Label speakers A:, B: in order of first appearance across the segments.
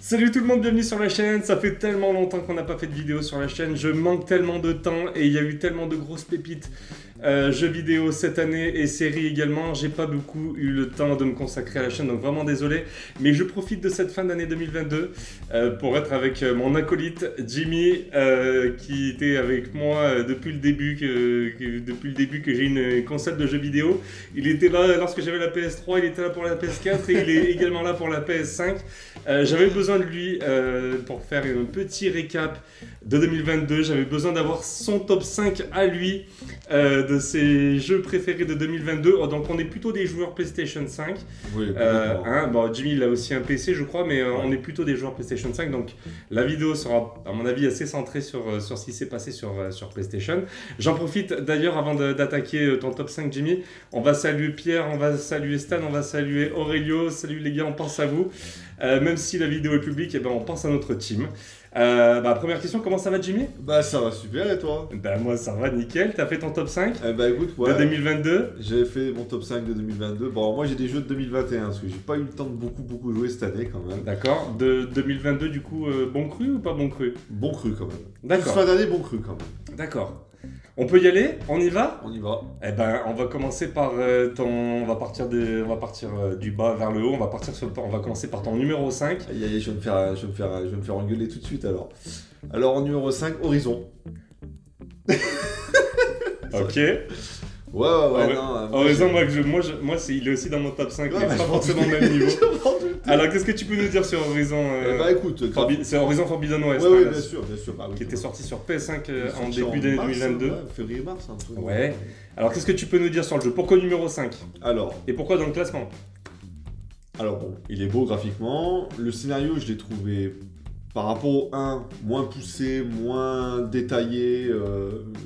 A: Salut tout le monde, bienvenue sur la chaîne. Ça fait tellement longtemps qu'on n'a pas fait de vidéo sur la chaîne. Je manque tellement de temps et il y a eu tellement de grosses pépites jeux vidéo cette année et séries également. J'ai pas beaucoup eu le temps de me consacrer à la chaîne, donc vraiment désolé. Mais je profite de cette fin d'année 2022 pour être avec mon acolyte Jimmy qui était avec moi depuis le début que j'ai une console de jeux vidéo. Il était là lorsque j'avais la PS3, il était là pour la PS4 et il est également là pour la PS5. J'avais besoin de lui pour faire un petit récap de 2022. J'avais besoin d'avoir son top 5 à lui de ses jeux préférés de 2022. Oh, donc on est plutôt des joueurs PlayStation 5.
B: Oui,
A: Bon, Jimmy il a aussi un PC je crois, mais on est plutôt des joueurs PlayStation 5. Donc la vidéo sera à mon avis assez centrée sur ce qui s'est passé sur PlayStation. J'en profite d'ailleurs avant d'attaquer ton top 5 Jimmy. On va saluer Pierre, on va saluer Stan, on va saluer Aurelio. Salut les gars, on pense à vous. Même si la vidéo est publique, eh ben, on pense à notre team. Première question, comment ça va Jimmy?
B: Bah ça va super et toi?
A: Moi ça va nickel, t'as fait ton top 5
B: Écoute, ouais,
A: de 2022?
B: j'ai fait mon top 5 de 2022. Bon moi j'ai des jeux de 2021 parce que j'ai pas eu le temps de beaucoup jouer cette année quand même.
A: D'accord, de 2022 du coup, bon cru ou pas bon cru?
B: Bon cru quand même.
A: D'accord.
B: Fin d'année bon cru quand même.
A: D'accord. On peut y aller? On y va?
B: On y va.
A: On va commencer par on va partir du bas vers le haut, on va commencer par ton numéro 5.
B: Aïe, aïe, je vais me faire engueuler tout de suite alors. Alors en numéro 5, Horizon.
A: Ok.
B: Ouais, non.
A: Horizon, il est aussi dans mon top 5,
B: Ouais,
A: mais
B: bah,
A: pas
B: je
A: forcément au même niveau. Alors, qu'est-ce que tu peux nous dire sur Horizon
B: Écoute,
A: c'est Horizon Forbidden West,
B: ouais,
A: hein,
B: bien sûr. Bah, oui,
A: qui était sorti sur PS5 en
B: sorti
A: début d'année
B: mars,
A: 2022.
B: Ouais, février-mars, un truc.
A: Ouais. Alors, qu'est-ce que tu peux nous dire sur le jeu? Pourquoi numéro 5?
B: Alors,
A: Et pourquoi dans le classement?
B: bon, il est beau graphiquement. Le scénario, je l'ai trouvé par rapport au 1 moins poussé, moins détaillé.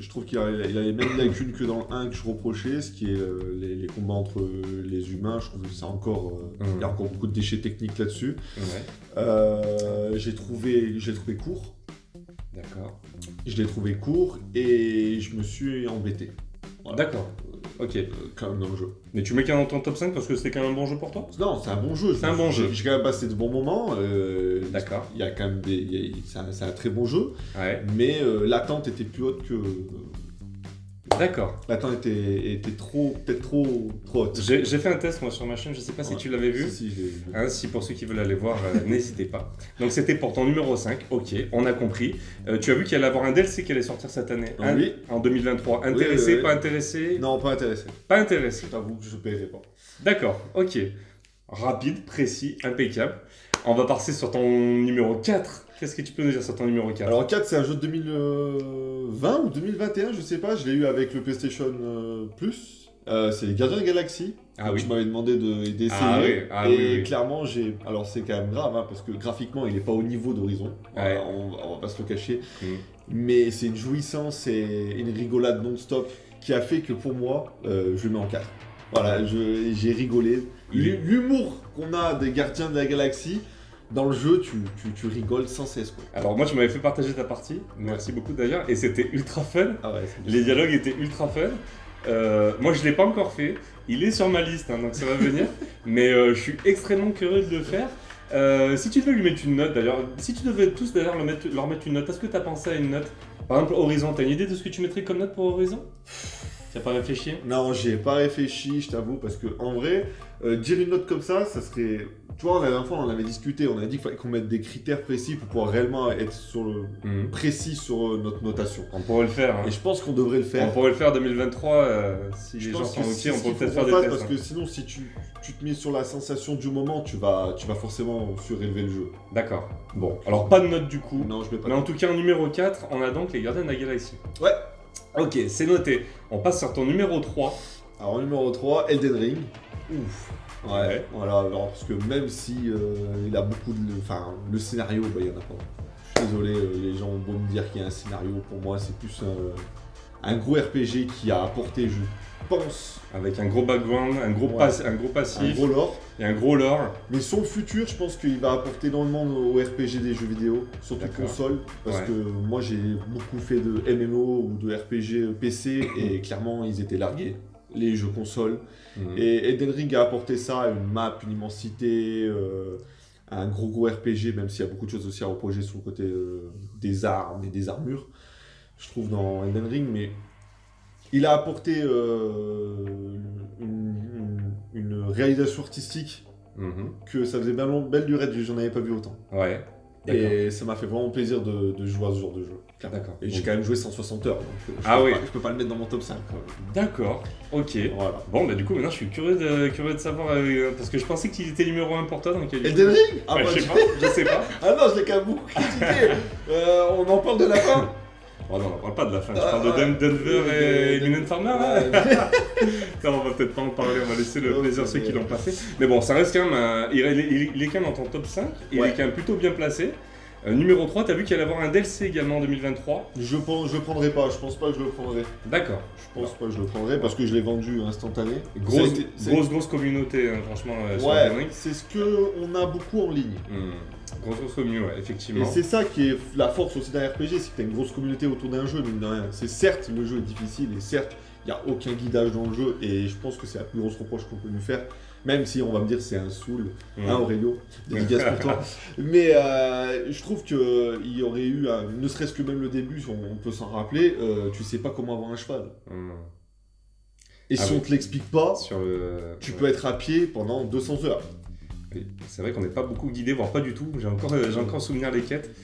B: Je trouve qu'il a les mêmes lacunes que dans le 1 que je reprochais, ce qui est les combats entre les humains. Je trouve que c'est encore, il y a encore beaucoup de déchets techniques là-dessus.
A: Ouais.
B: J'ai trouvé court.
A: D'accord.
B: Je l'ai trouvé court et je me suis embêté. Voilà.
A: D'accord. Ok.
B: Quand même dans le jeu.
A: Mais tu mets qu'un dans ton top 5 parce que c'était quand même un bon jeu pour toi?
B: Non, c'est un bon jeu.
A: C'est un bon jeu.
B: J'ai quand même passé de bons moments.
A: D'accord.
B: Il y a quand même c'est un très bon jeu.
A: Ouais.
B: Mais l'attente était plus haute que.
A: D'accord.
B: L'attente était peut-être trop haute.
A: J'ai fait un test moi sur ma chaîne, je sais pas si tu l'avais vu.
B: Si, je l'ai vu.
A: Hein, si pour ceux qui veulent aller voir, n'hésitez pas. Donc c'était pour ton numéro 5, ok, on a compris. Tu as vu qu'il allait avoir un DLC qui allait sortir cette année,
B: Oui.
A: En 2023. Intéressé,
B: Oui.
A: pas intéressé?
B: Non, pas intéressé.
A: Pas intéressé.
B: Je t'avoue que je ne paierai pas.
A: D'accord, ok. Rapide, précis, impeccable. On va passer sur ton numéro 4. Qu'est-ce que tu peux nous dire sur ton numéro 4?
B: Alors 4, c'est un jeu de 2020 ou 2021, je sais pas. Je l'ai eu avec le PlayStation Plus. C'est les Gardiens de la Galaxie.
A: Ah oui.
B: Tu m'avais demandé d'essayer.
A: Oui.
B: Clairement, alors c'est quand même grave, hein, parce que graphiquement, il n'est pas au niveau d'Horizon.
A: Ouais.
B: On va pas se le cacher.
A: Mm.
B: Mais c'est une jouissance et une rigolade non-stop qui a fait que pour moi, je le mets en 4. Voilà, j'ai rigolé. L'humour qu'on a des Gardiens de la Galaxie, dans le jeu, tu rigoles sans cesse, quoi.
A: Alors moi tu m'avais fait partager ta partie, merci beaucoup d'ailleurs, et c'était ultra fun.
B: Ah ouais,
A: Les dialogues étaient ultra fun. Moi je l'ai pas encore fait, il est sur ma liste hein, donc ça va venir, mais je suis extrêmement curieux de le faire. Si tu devais lui mettre une note d'ailleurs, si tu devais tous d'ailleurs leur mettre une note, est-ce que tu as pensé à une note? Par exemple Horizon, t'as une idée de ce que tu mettrais comme note pour Horizon? Tu n'as pas réfléchi?
B: Non, j'y ai pas réfléchi, je t'avoue, parce que en vrai, dire une note comme ça serait. Tu vois, la dernière fois, on en avait discuté, on a dit qu'il fallait qu'on mette des critères précis pour pouvoir réellement être précis sur notre notation.
A: On pourrait le faire. Hein.
B: Et je pense qu'on devrait le faire.
A: On pourrait le faire 2023, si les gens sont ok, on peut peut-être faire des tests.
B: Parce que sinon, si tu te mets sur la sensation du moment, tu vas forcément surélever le jeu.
A: D'accord. Bon, alors pas de note du coup.
B: Non, je mets pas.
A: Mais en tout cas, en numéro 4, on a donc les Gardiens de la Galaxie.
B: Ouais.
A: Ok, c'est noté. On passe sur ton numéro 3.
B: Alors, numéro 3, Elden Ring.
A: Ouf.
B: Ouais, voilà, alors, parce que même si il a beaucoup de. Enfin, le scénario, il y en a pas. Je suis désolé, les gens ont beau me dire qu'il y a un scénario, pour moi, c'est plus un gros RPG qui a apporté, je pense.
A: Avec un gros background, un gros passif.
B: Un gros lore.
A: Et un gros lore.
B: Mais sur le futur, je pense qu'il va apporter énormément au RPG des jeux vidéo, surtout console. Parce que moi, j'ai beaucoup fait de MMO ou de RPG PC, et clairement, ils étaient largués. Les jeux console. Et Elden Ring a apporté ça, une map, une immensité, un gros RPG, même s'il y a beaucoup de choses aussi à reprocher sur le côté des armes et des armures, je trouve, dans Elden Ring, mais il a apporté une réalisation artistique que ça faisait belle durée, j'en avais pas vu autant.
A: Ouais.
B: Et ça m'a fait vraiment plaisir de jouer à ce genre de jeu.
A: D'accord.
B: Et j'ai quand même joué 160 heures, donc je peux pas le mettre dans mon top 5.
A: D'accord, ok.
B: Voilà.
A: Bon, bah du coup, maintenant je suis curieux de savoir, parce que je pensais qu'il était numéro 1 pour toi. Donc,
B: Elden Ring
A: ouais, je sais pas.
B: Ah non, je l'ai quand même beaucoup critiqué. On en parle de la fin.
A: Oh non, on parle pas de la fin, je parle de Denver et Minen Farmer. On va peut-être pas en parler, on va laisser le plaisir à ceux qui l'ont pas fait. Mais bon, ça reste quand même, il est quand même dans ton top 5, il est quand même plutôt bien placé. Numéro 3, t'as vu qu'il allait avoir un DLC également en 2023.
B: Je le prendrai pas, je pense pas que je le prendrai.
A: D'accord.
B: Je pense pas que je le prendrai parce que je l'ai vendu instantané.
A: Grosse communauté, hein, franchement.
B: Ouais, c'est ce qu'on a beaucoup en ligne.
A: Grosse communauté, ouais, effectivement.
B: Et c'est ça qui est la force aussi d'un RPG, c'est que t'as une grosse communauté autour d'un jeu, mine de rien. C'est certes, le jeu est difficile et certes, il n'y a aucun guidage dans le jeu et je pense que c'est la plus grosse reproche qu'on peut nous faire. Même si on va me dire c'est un soul, hein Aurélio, dédicace pour toi. Mais je trouve qu'il y aurait eu, ne serait-ce que même le début, on peut s'en rappeler, tu sais pas comment avoir un cheval. Et si on te l'explique pas, tu peux être à pied pendant 200 heures.
A: Oui. C'est vrai qu'on n'est pas beaucoup guidé, voire pas du tout. J'ai encore souvenir des quêtes.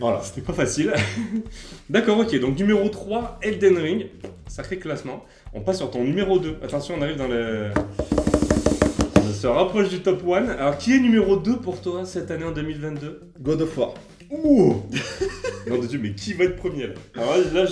B: Voilà.
A: C'était pas facile. D'accord, ok. Donc numéro 3, Elden Ring. Sacré classement. On passe sur ton numéro 2. Attention, on arrive dans le... On se rapproche du top 1. Alors, qui est numéro 2 pour toi cette année en 2022 ?
B: God of War.
A: Ouh. Non de Dieu, mais qui va être premier là ? Alors là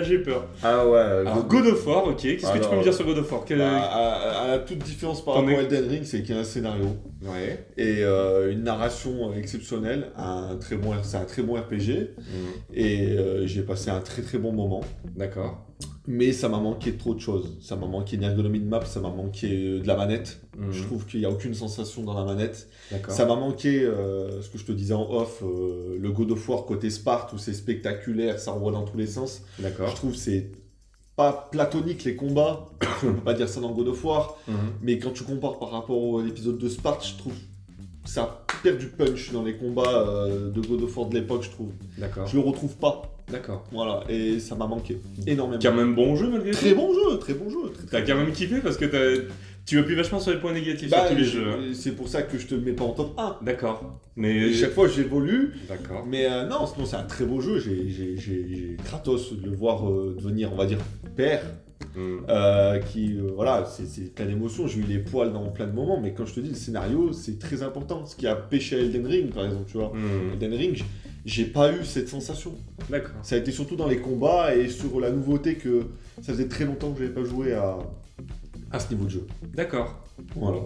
A: j'ai peur.
B: Ah ouais.
A: Alors God of War, ok. Qu'est-ce que tu peux me dire sur God of War ?
B: À la toute différence par rapport à Elden Ring, c'est qu'il y a un scénario.
A: Ouais.
B: Et une narration exceptionnelle. C'est un très bon RPG. Et j'ai passé un très bon moment.
A: D'accord.
B: Mais ça m'a manqué trop de choses. Ça m'a manqué une ergonomie de map, ça m'a manqué de la manette. Je trouve qu'il n'y a aucune sensation dans la manette. Ça m'a manqué, ce que je te disais en off, le God of War côté Sparte où c'est spectaculaire, ça envoie dans tous les sens.
A: D'accord.
B: Je trouve que c'est pas platonique les combats, on peut pas dire ça dans God of War, mais quand tu compares par rapport à l'épisode de Sparte, je trouve que ça perd du punch dans les combats de God of War de l'époque, je trouve.
A: D'accord.
B: Je le retrouve pas.
A: D'accord.
B: Voilà, et ça m'a manqué énormément.
A: Quand même bon jeu malgré tout.
B: Très bon jeu.
A: T'as quand même kiffé parce que tu appuies vachement sur les points négatifs sur tous les jeux.
B: C'est pour ça que je te mets pas en top 1.
A: D'accord. Mais
B: et chaque fois j'évolue.
A: D'accord.
B: Mais non, sinon c'est un très beau jeu. J'ai Kratos de le voir devenir, on va dire, père. Voilà, c'est plein d'émotions. J'ai eu les poils dans plein de moments. Mais quand je te dis, le scénario, c'est très important. Ce qui a pêché à Elden Ring, par exemple, tu vois. Elden Ring, j'ai pas eu cette sensation.
A: D'accord.
B: Ça a été surtout dans les combats et sur la nouveauté que ça faisait très longtemps que j'avais pas joué à ce niveau de jeu.
A: D'accord.
B: Voilà.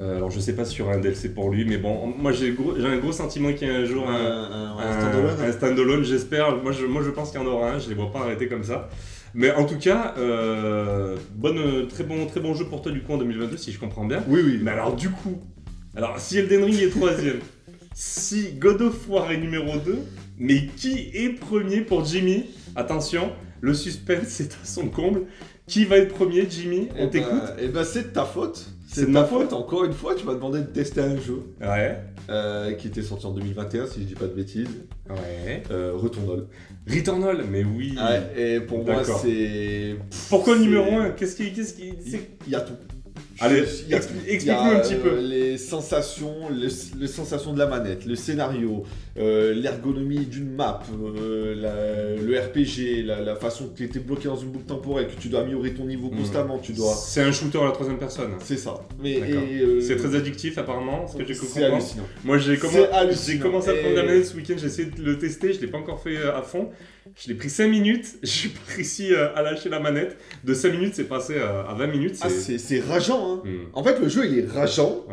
A: Alors je sais pas sur un DLC pour lui, mais bon, moi j'ai un gros sentiment qu'il y a un jour un standalone, j'espère. Moi je pense qu'il y en aura un, je les vois pas arrêter comme ça. Mais en tout cas, très bon jeu pour toi du coup en 2022 si je comprends bien.
B: Oui.
A: Mais alors du coup, si Elden Ring est 3ème, si God of War est numéro 2, mais qui est premier pour Jimmy ? Attention, le suspense est à son comble. Qui va être premier, Jimmy ? On t'écoute ?
B: C'est de ta faute.
A: C'est de ma faute.
B: Encore une fois, tu m'as demandé de tester un jeu.
A: Ouais.
B: Qui était sorti en 2021, si je dis pas de bêtises.
A: Ouais.
B: Returnal.
A: Returnal, mais oui.
B: Ouais, et pour moi, c'est...
A: Pourquoi le numéro 1 Qu'est-ce qui...
B: Il y a tout.
A: Allez, explique-nous un petit peu.
B: Les sensations de la manette, le scénario, l'ergonomie d'une map, le RPG, la façon que tu étais bloqué dans une boucle temporelle, que tu dois améliorer ton niveau constamment,
A: C'est un shooter à la 3ème personne.
B: C'est ça.
A: C'est très addictif apparemment, ce que j'ai compris.
B: C'est hallucinant.
A: Moi j'ai commencé à prendre la manette ce week-end, j'ai essayé de le tester, je l'ai pas encore fait à fond. Je l'ai pris 5 minutes, j'ai pas réussi à lâcher la manette. De 5 minutes, c'est passé à 20 minutes.
B: C'est rageant, hein. En fait, le jeu, il est rageant,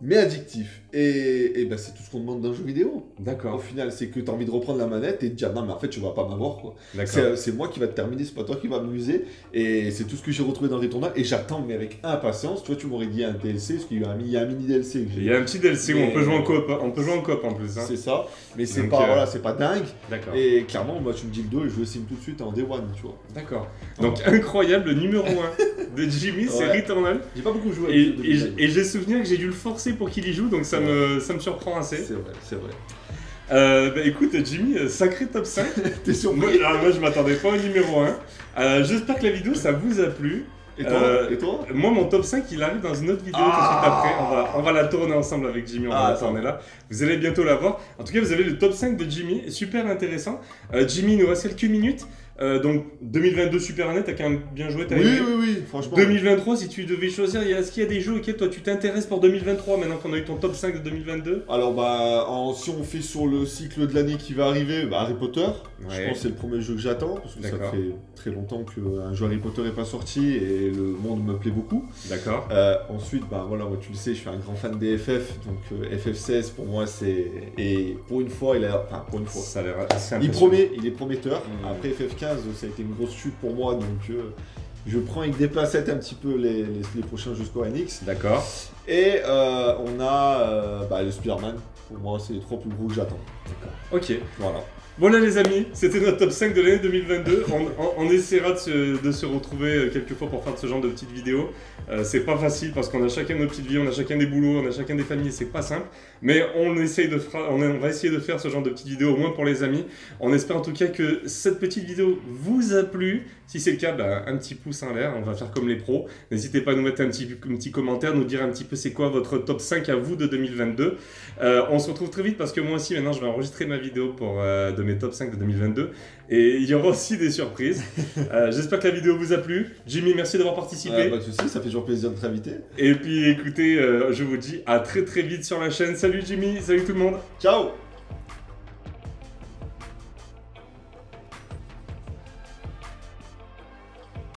B: mais addictif. Et c'est tout ce qu'on demande d'un jeu vidéo.
A: D'accord.
B: Au final, c'est que tu as envie de reprendre la manette et de dire non, mais en fait, tu vas pas m'avoir, quoi. C'est moi qui va te terminer, c'est pas toi qui va m'amuser. Et c'est tout ce que j'ai retrouvé dans Returnal. Et j'attends, mais avec impatience. Tu vois, tu m'aurais dit un DLC, parce qu'il y a un mini DLC.
A: Il y a un petit DLC où on peut jouer en coop. On peut jouer en coop en plus. Hein.
B: C'est ça. Mais c'est pas dingue.
A: D'accord.
B: Et clairement, moi, tu me dis le 2 et je le signe tout de suite en Day One, tu vois.
A: D'accord. Donc, incroyable, le numéro 1 de Jimmy, c'est Returnal.
B: J'ai pas beaucoup joué.
A: Et j'ai souvenir que j'ai dû le forcer sait pour qui il y joue, donc ça me surprend assez.
B: C'est vrai, c'est vrai.
A: Bah écoute Jimmy, sacré top 5.
B: T'es surpris?
A: Moi je m'attendais pas au numéro 1. J'espère que la vidéo ça vous a plu.
B: Et toi?
A: Moi mon top 5 il arrive dans une autre vidéo tout de suite après. On va la tourner ensemble avec Jimmy, on va la tourner là. Vous allez bientôt la voir. En tout cas vous avez le top 5 de Jimmy, super intéressant. Jimmy, il nous reste quelques minutes. Donc 2022 super année, t'as quand même bien joué,
B: Oui, franchement.
A: 2023, si tu devais choisir, est-ce qu'il y a des jeux auxquels toi tu t'intéresses pour 2023 maintenant qu'on a eu ton top 5 de 2022?
B: Alors si on fait sur le cycle de l'année qui va arriver, Harry Potter, je pense que c'est le premier jeu que j'attends, parce que ça fait très longtemps qu'un jeu Harry Potter n'est pas sorti et le monde me plaît beaucoup.
A: D'accord.
B: Ensuite, voilà, moi tu le sais, je suis un grand fan des FF, donc FF16 pour moi c'est... Et pour une fois,
A: ça a l'air assez impressionnant.
B: Il est prometteur. Après FF15, ça a été une grosse chute pour moi, donc je prends avec des pincettes un petit peu les prochains jeux Square Enix.
A: D'accord.
B: Et on a le Spider-Man. Pour moi, c'est les 3 plus gros que j'attends.
A: D'accord. Ok.
B: Voilà.
A: Voilà les amis, c'était notre top 5 de l'année 2022. On essaiera de se retrouver quelques fois pour faire ce genre de petites vidéos. C'est pas facile parce qu'on a chacun nos petites vies, on a chacun des boulots, on a chacun des familles, c'est pas simple. Mais on va essayer de faire ce genre de petites vidéos au moins pour les amis. On espère en tout cas que cette petite vidéo vous a plu. Si c'est le cas, un petit pouce en l'air, on va faire comme les pros. N'hésitez pas à nous mettre un petit commentaire, nous dire un petit peu c'est quoi votre top 5 à vous de 2022. On se retrouve très vite parce que moi aussi maintenant je vais enregistrer ma vidéo de mes top 5 de 2022 et il y aura aussi des surprises. J'espère que la vidéo vous a plu. Jimmy, merci d'avoir participé.
B: Pas de soucis, ça fait toujours plaisir de t'inviter.
A: Et puis écoutez, je vous dis à très vite sur la chaîne. Salut Jimmy, salut tout le monde.
B: Ciao.